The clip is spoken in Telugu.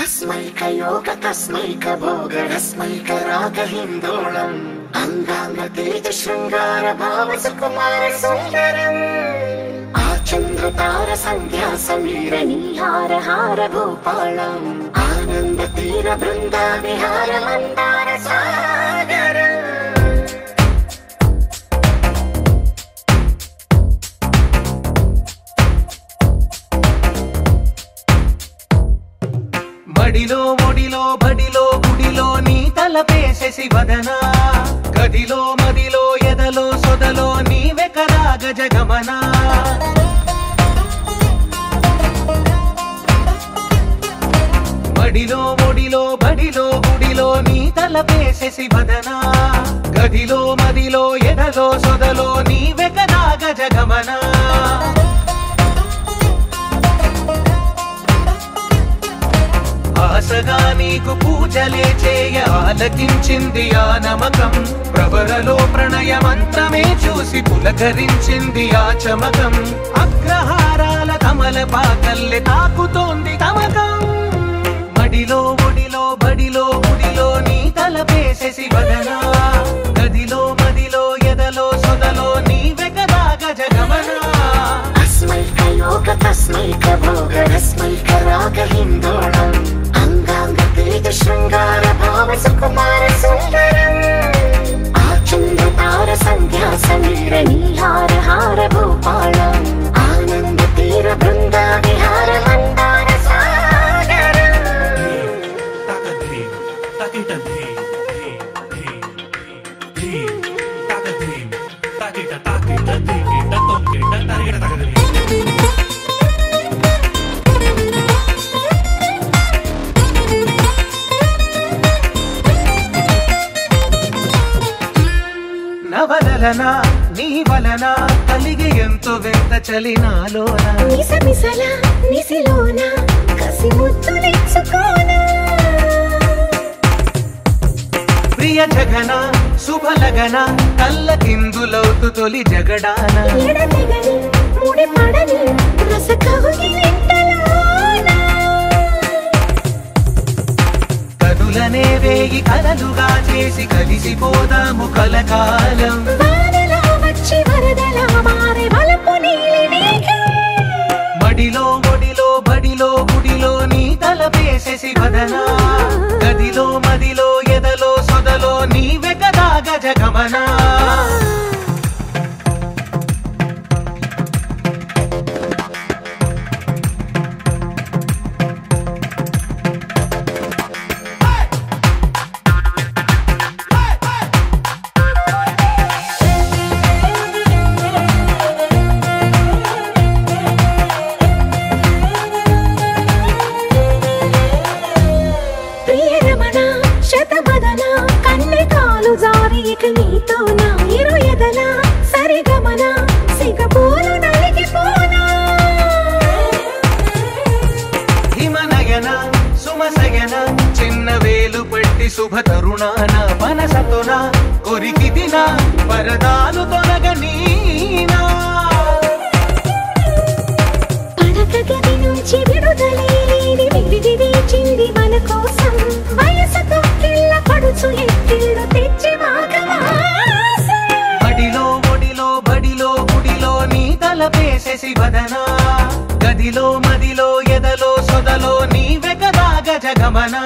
तस्मैकयोग तस्मैकभोगरस्मैकरागहिन्दोळम् अंगांगतेज शृंगार भाव सुकुमार सुंदरम् आचंद्रतार संध्या समीर नीहार हार भूपालम् आनंद तीर बृंदा विहार मंदार सागरम् మడిలో ఒడిలో బడిలో గుడిలో నీ తలపేసేసి వదనా గదిలో మదిలో ఎదలో సొదలో నీవే కదా గజగమనా మడిలో ఒడిలో బడిలో గుడిలో నీ తలపేసేసి వదనా గదిలో మదిలో ఎదలో సొదలో నీవే కదా గజగమనా ఆసగా నీకు పూజలే చేయ ఆలకించింది ఆ నమకం ప్రవరలో ప్రణయ మంత్రమే చూసి పులకరించింది ఆ చమకం అగ్రహారాల కమల పాకల్లె తాకుతోంది తమకం మడిలో ఒడిలో బడిలో గుడిలో నీ తలపేసేసి వదనా గదిలో మదిలో ఎదలో సొదలో నీవే కదా గజగమనా तस्मैकयोग तस्मैकभोगरस्मैकरागहिन्दोळम् अंगांगतेज शृंगार भाव सुकुमार सुंदरम् आचंद्रतार संध्या समीर नीहार हार भूपालम् आनंद तीर बृंदा विहार मंदार सागरम् నవలనా నీ వలన కలిగి ఎంతో వింత చలినాలోన నిసమిసల నిసిలోన కసి ముద్దులిచ్చుకోన ప్రియ జగన శుభలగన కళ్ళకిందులవుతు తొలి జగడాన ఎడతెగని ముడి పడని రస కౌగిలింతలోన కనులనే వేయి కలలుగా చేసి కలిసిపోదాము కలకాలం వానలా వచ్చి వరదలా మారే వలపు నీలి మేఘం మడిలో ఒడిలో బడిలో గుడిలో నీ తలపేసేసి వదనా గదిలో మదిలో ఎదలో సొదలో నీవే కదా గజగమనా చిన్న వేలు పట్టి శుభ తరుణాన మనసతోన కొరికి దిన వరదాలు తొలగనీనా పడక గది నుంచి విడుదలేని విడిదిచింది మన కోసం వయసుతో కిల్ల పడుచు ఎత్తిళ్ళు తెచ్చి మాగవాసం బడిలో ఒడిలో బడిలో గుడిలో నీ తలపేసేసి వదనా గదిలో మదిలో ఎదలో సొదలో నీవే కదా గజగమనా